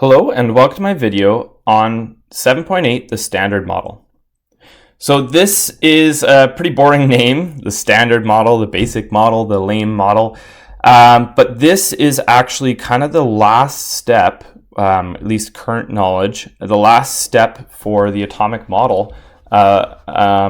Hello and welcome to my video on 7.8, the standard model. the standard model. So this is a pretty boring name, the standard model, the basic model, the lame model. But this is actually kind of the last step, at least current knowledge, the last step for the atomic model, how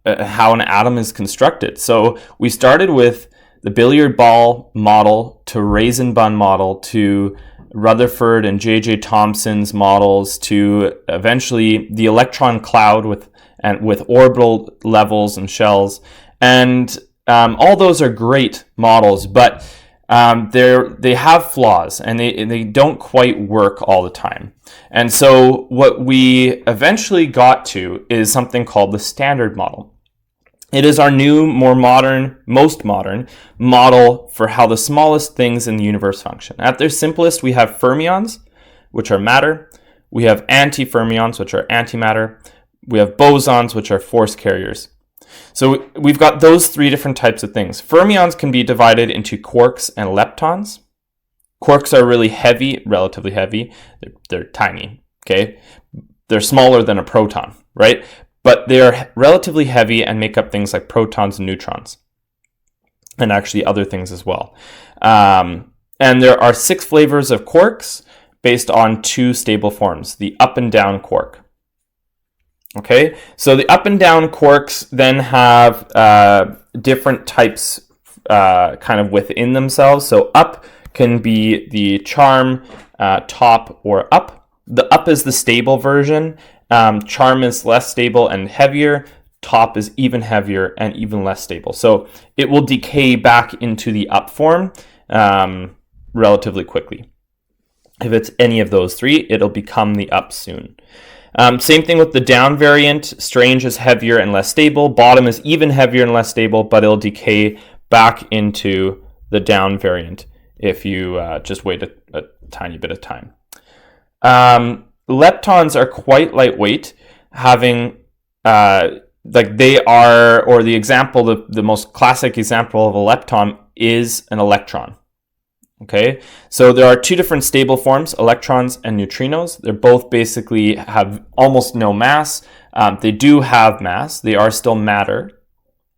an atom is constructed. So we started with the billiard ball model to raisin bun model to Rutherford and J.J. Thomson's models to eventually the electron cloud with orbital levels and shells. And all those are great models, but they have flaws and they don't quite work all the time. And so what we eventually got to is something called the standard model. It is our new, most modern model for how the smallest things in the universe function. At their simplest, we have fermions, which are matter. We have antifermions, which are antimatter. We have bosons, which are force carriers. So we've got those three different types of things. Fermions can be divided into quarks and leptons. Quarks are really heavy, relatively heavy. They're tiny, okay? They're smaller than a proton, right? But they are relatively heavy and make up things like protons and neutrons, and actually other things as well. And there are 6 flavors of quarks based on 2 stable forms, the up and down quark. Okay, so the up and down quarks then have different types kind of within themselves. So up can be the charm, top, or up. The up is the stable version. Charm is less stable and heavier. Top is even heavier and even less stable. So it will decay back into the up form relatively quickly. If it's any of those 3, it'll become the up soon. Same thing with the down variant. Strange is heavier and less stable. Bottom is even heavier and less stable, but it'll decay back into the down variant if you just wait a tiny bit of time. Leptons are quite lightweight, having the most classic example of a lepton is an electron. Okay, so there are 2 different stable forms, electrons and neutrinos. They're both basically have almost no mass. They do have mass. They are still matter,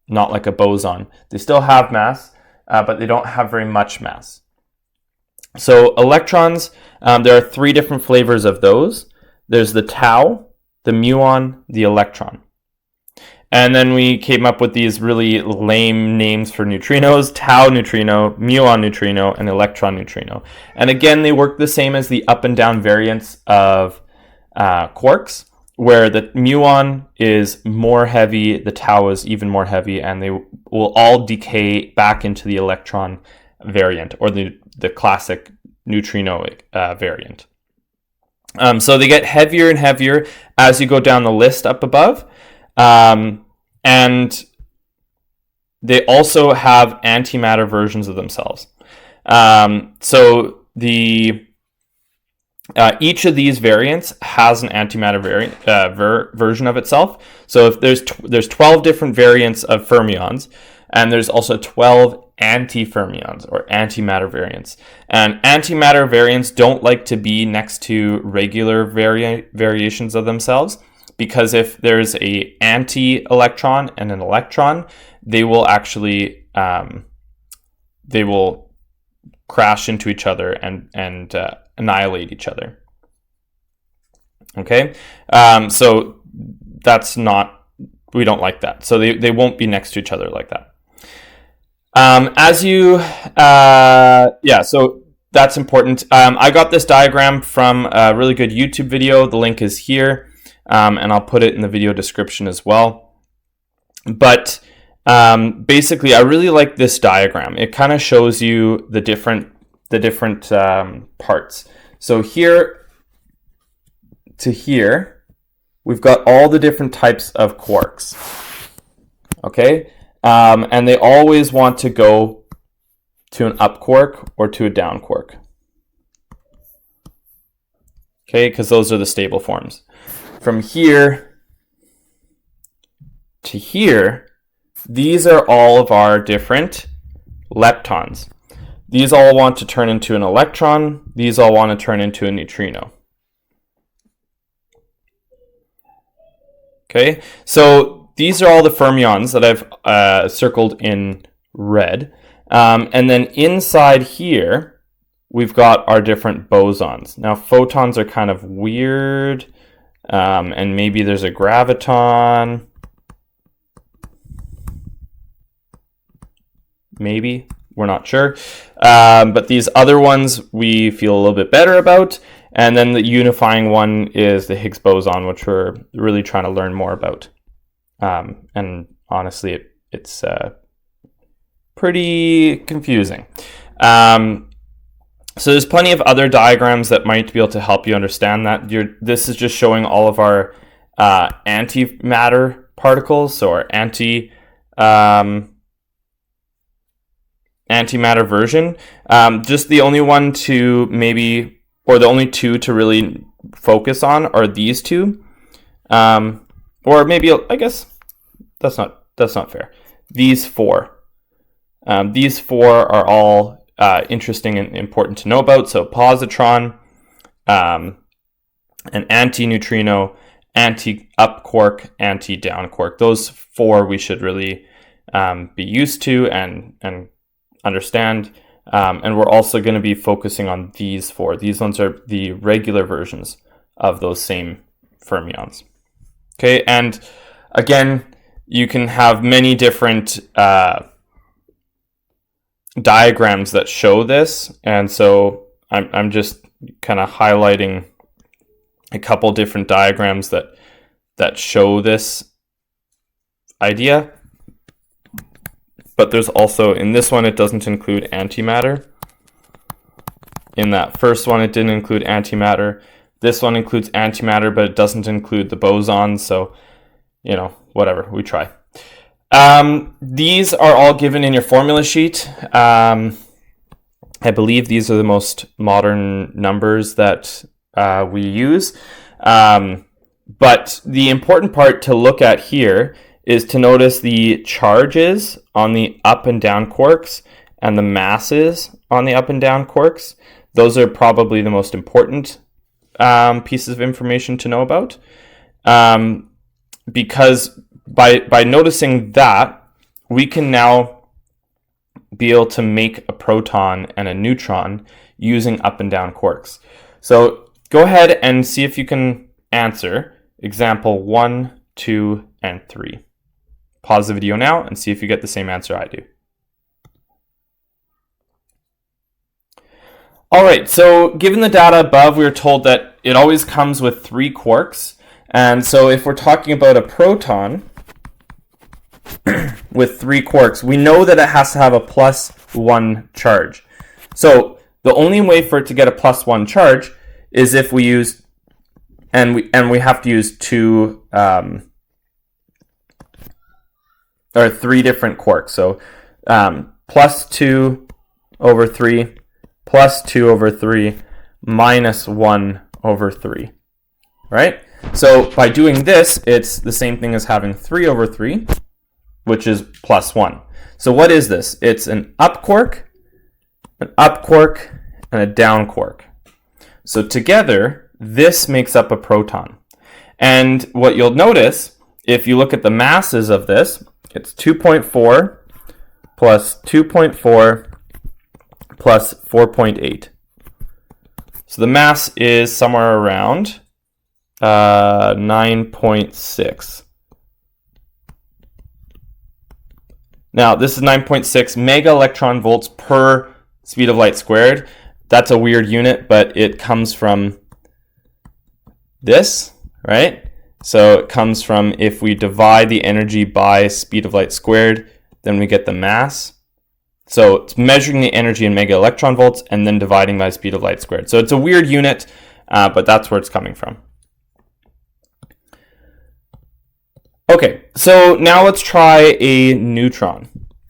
not like a boson. They still have mass, but they don't have very much mass. So electrons, there are 3 different flavors of those. There's the tau, the muon, the electron. And then we came up with these really lame names for neutrinos: tau neutrino, muon neutrino, and electron neutrino. And again, they work the same as the up and down variants of quarks, where the muon is more heavy, the tau is even more heavy, and they will all decay back into the electron variant, or the classic neutrino variant. So they get heavier and heavier as you go down the list up above. And they also have antimatter versions of themselves. So each of these variants has an antimatter version of itself. So if there's 12 different variants of fermions, and there's also 12 antifermions or antimatter variants. And antimatter variants don't like to be next to regular variations of themselves, because if there's a anti-electron and an electron, they will actually they will crash into each other and annihilate each other. Okay, so we don't like that. So they won't be next to each other like that. So that's important. I got this diagram from a really good YouTube video. The link is here. And I'll put it in the video description as well. But basically, I really like this diagram. It kind of shows you the different parts. So here to here, we've got all the different types of quarks. Okay, and they always want to go to an up quark or to a down quark. Okay, because those are the stable forms. From here to here, these are all of our different leptons. These all want to turn into an electron. These all want to turn into a neutrino. Okay, so these are all the fermions that I've circled in red. And then inside here, we've got our different bosons. Now, photons are kind of weird, and maybe there's a graviton. Maybe, we're not sure. But these other ones we feel a little bit better about. And then the unifying one is the Higgs boson, which we're really trying to learn more about. And honestly, it's pretty confusing. So there's plenty of other diagrams that might be able to help you understand that. This is just showing all of our antimatter particles, so our antimatter version. Just the only one to maybe, or the only two to really focus on are these two. Or maybe, I guess, that's not fair. These four. These four are all interesting and important to know about. So positron, an anti-neutrino, anti-up quark, anti-down quark. Those four we should really be used to and understand. And we're also going to be focusing on these four. These ones are the regular versions of those same fermions. Okay, and again, you can have many different diagrams that show this, and so I'm just kind of highlighting a couple different diagrams that show this idea. But there's also, in this one, it doesn't include antimatter. In that first one, it didn't include antimatter. This one includes antimatter, but it doesn't include the bosons. So, you know, whatever, we try. These are all given in your formula sheet. I believe these are the most modern numbers that we use. But the important part to look at here is to notice the charges on the up and down quarks and the masses on the up and down quarks. Those are probably the most important pieces of information to know about. Because by noticing that, we can now be able to make a proton and a neutron using up and down quarks. So go ahead and see if you can answer example 1, 2, and 3. Pause the video now and see if you get the same answer I do. All right, so given the data above, we were told that it always comes with 3 quarks. And so if we're talking about a proton with 3 quarks, we know that it has to have a +1 charge. So the only way for it to get a +1 charge is if we use, and we have to use 2 or 3 different quarks. So +2 over 3, +2 over 3, -1 over 3, right? So by doing this, it's the same thing as having 3 over 3, which is +1. So what is this? It's an up quark, and a down quark. So together, this makes up a proton. And what you'll notice, if you look at the masses of this, it's 2.4 plus 2.4 plus 4.8. So the mass is somewhere around 9.6. Now, this is 9.6 mega electron volts per speed of light squared. That's a weird unit, but it comes from this, right? So it comes from, if we divide the energy by speed of light squared, then we get the mass. So it's measuring the energy in mega electron volts and then dividing by speed of light squared. So it's a weird unit, but that's where it's coming from. Okay, so now let's try a neutron.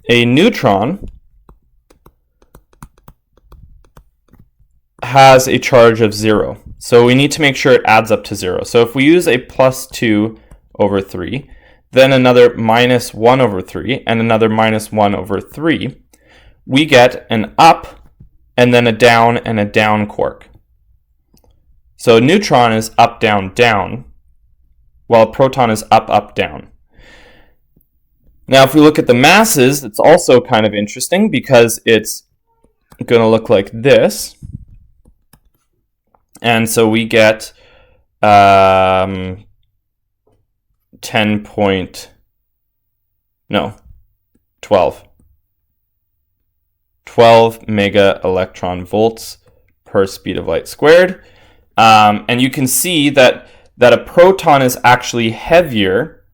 A neutron has a charge of 0. So we need to make sure it adds up to 0. So if we use a +2 over 3, then another -1 over 3, and another -1 over 3, we get an up and then a down and a down quark. So a neutron is up, down, down, while a proton is up, up, down. Now, if we look at the masses, it's also kind of interesting because it's going to look like this. And so we get 12 mega electron volts per speed of light squared. And you can see that a proton is actually heavier.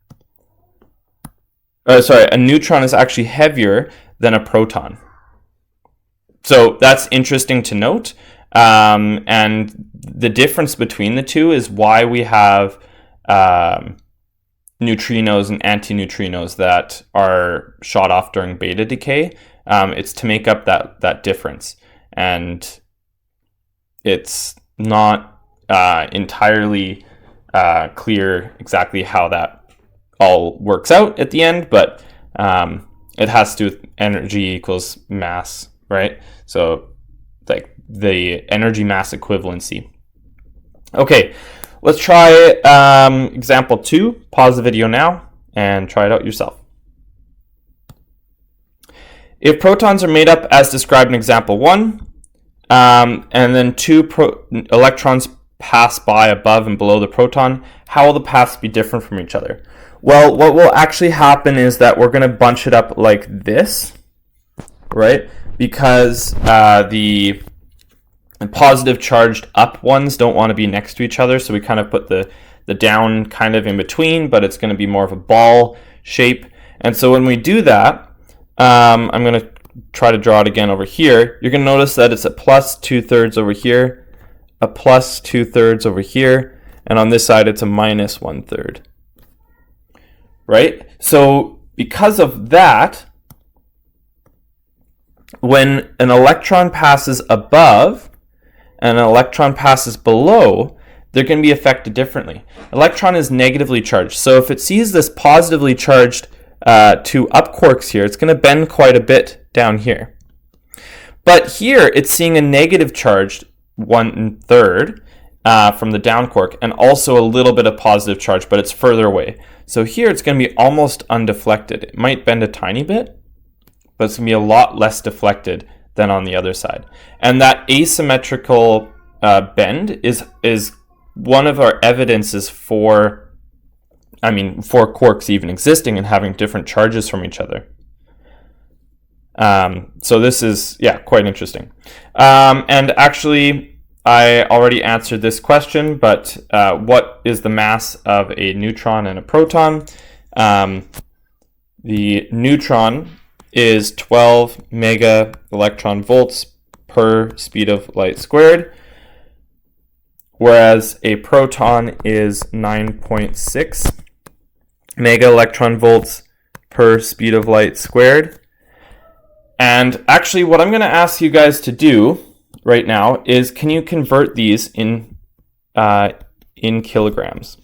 A neutron is actually heavier than a proton. So that's interesting to note. And the difference between the two is why we have neutrinos and antineutrinos that are shot off during beta decay. It's to make up that difference. And it's not entirely clear exactly how that all works out at the end, but it has to do with energy equals mass, right? So like the energy mass equivalency. Okay, let's try example 2. Pause the video now and try it out yourself. If protons are made up as described in example 1, and then 2 electrons pass by above and below the proton, how will the paths be different from each other? Well, what will actually happen is that we're going to bunch it up like this, right? Because the positive charged up ones don't want to be next to each other, so we kind of put the down kind of in between, but it's going to be more of a ball shape. And so when we do that, I'm going to try to draw it again over here. You're going to notice that it's a plus 2/3 over here, a plus 2/3 over here, and on this side it's a minus 1/3. Right? So because of that, when an electron passes above and an electron passes below, they're going to be affected differently. Electron is negatively charged. So if it sees this positively charged 2 up quarks here, it's going to bend quite a bit down here. But here it's seeing a negative charged 1/3 from the down quark, and also a little bit of positive charge, but it's further away. So here it's going to be almost undeflected. It might bend a tiny bit, but it's going to be a lot less deflected than on the other side. And that asymmetrical bend is one of our evidences for quarks even existing and having different charges from each other. So this is, quite interesting. And actually, I already answered this question, but what is the mass of a neutron and a proton? The neutron is 12 mega electron volts per speed of light squared, whereas a proton is 9.6 mega electron volts per speed of light squared. And actually, what I'm going to ask you guys to do right now is, can you convert these in kilograms?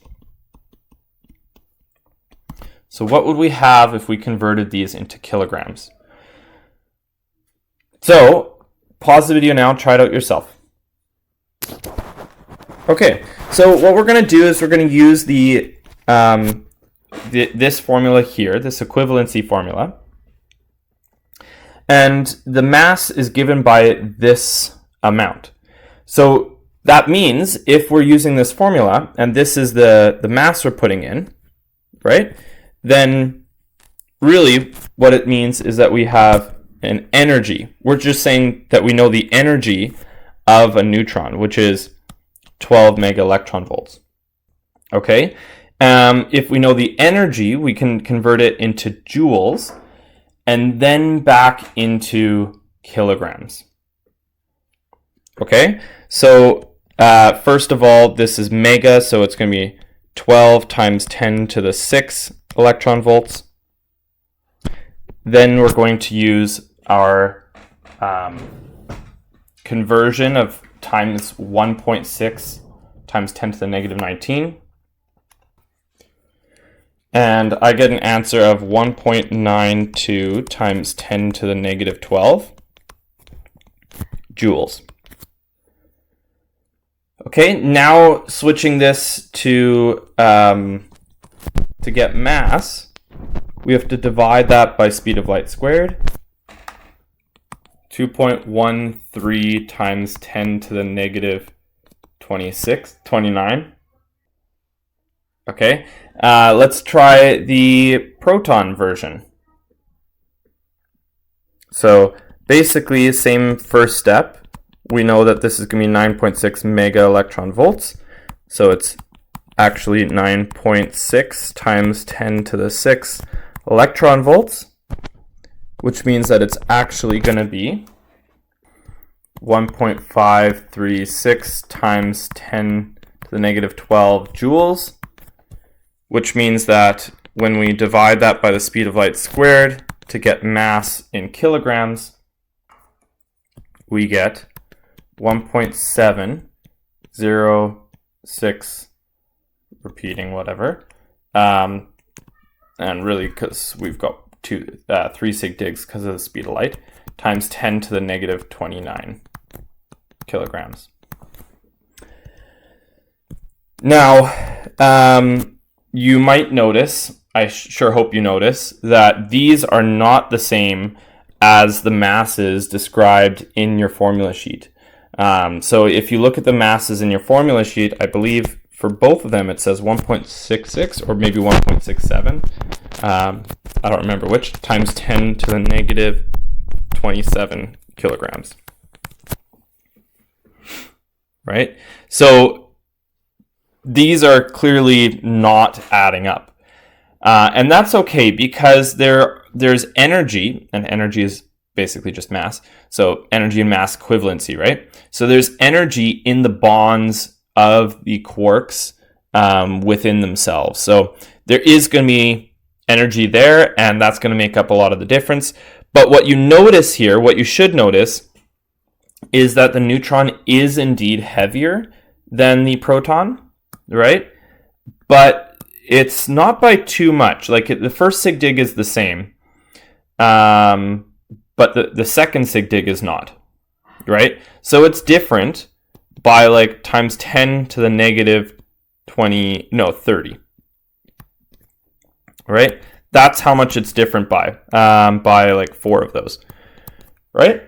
So what would we have if we converted these into kilograms? So pause the video now, try it out yourself. Okay, so what we're going to do is we're going to use this formula here, this equivalency formula. And the mass is given by this amount. So that means if we're using this formula, and this is the mass we're putting in, right? Then really what it means is that we have an energy. We're just saying that we know the energy of a neutron, which is 12 mega electron volts. Okay? If we know the energy, we can convert it into joules and then back into kilograms. Okay? So first of all, this is mega, so it's going to be 12 times 10 to the 6 electron volts. Then we're going to use our conversion of times 1.6 times 10 to the negative 19. And I get an answer of 1.92 times 10 to the negative 12. joules. Okay, now switching this to get mass, we have to divide that by speed of light squared. 2.13 times 10 to the negative 29. Okay, let's try the proton version. So basically, same first step. We know that this is going to be 9.6 mega electron volts. So it's actually 9.6 times 10 to the 6 electron volts, which means that it's actually going to be 1.536 times 10 to the negative 12 joules, which means that when we divide that by the speed of light squared to get mass in kilograms, we get 1.706, repeating whatever, and really because we've got 3 sig digs because of the speed of light, times 10 to the negative 29 kilograms. Now, you might notice, I sure hope you notice, that these are not the same as the masses described in your formula sheet. So if you look at the masses in your formula sheet, I believe for both of them it says 1.66 or maybe 1.67. I don't remember which, times 10 to the negative 27 kilograms. Right? So these are clearly not adding up. And that's okay because there's energy, and energy is basically just mass. So energy and mass equivalency, right? So there's energy in the bonds of the quarks within themselves. So there is going to be energy there, and that's going to make up a lot of the difference. But what you notice here, what you should notice, is that the neutron is indeed heavier than the proton, right? But it's not by too much. Like the first sig dig is the same, but the second sig dig is not, right? So it's different by like times 10 to the negative 30, right? That's how much it's different by like 4 of those, right?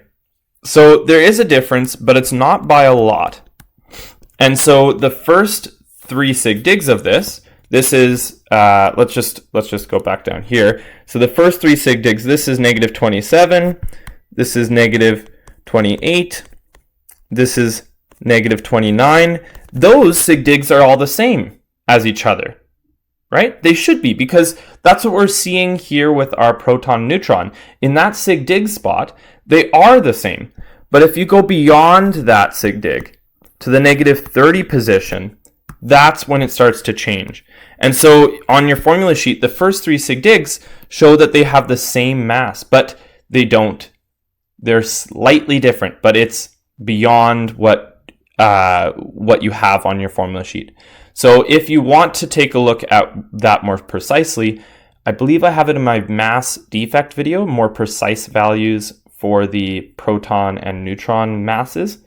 So there is a difference, but it's not by a lot. And so the first 3 sig digs of this is, let's just go back down here. So the first 3 sig digs, this is negative 27, this is negative 28, this is negative 29. Those sig digs are all the same as each other, right? They should be, because that's what we're seeing here with our proton neutron. In that sig dig spot, they are the same. But if you go beyond that sig dig to the negative 30 position, that's when it starts to change. And so on your formula sheet, the first 3 sig digs show that they have the same mass, but they don't. They're slightly different, but it's beyond what you have on your formula sheet. So if you want to take a look at that more precisely, I believe I have it in my mass defect video, more precise values for the proton and neutron masses.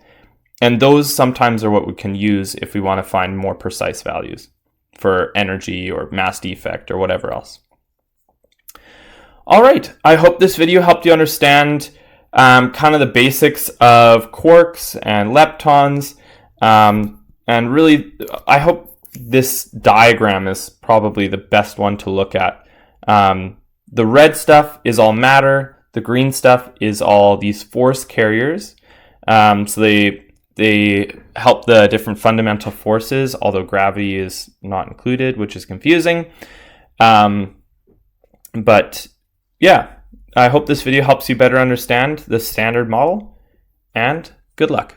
And those sometimes are what we can use if we want to find more precise values for energy or mass defect or whatever else. All right, I hope this video helped you understand kind of the basics of quarks and leptons. And really, I hope this diagram is probably the best one to look at. The red stuff is all matter. The green stuff is all these force carriers. So they help the different fundamental forces, although gravity is not included, which is confusing. But yeah, I hope this video helps you better understand the standard model, and good luck.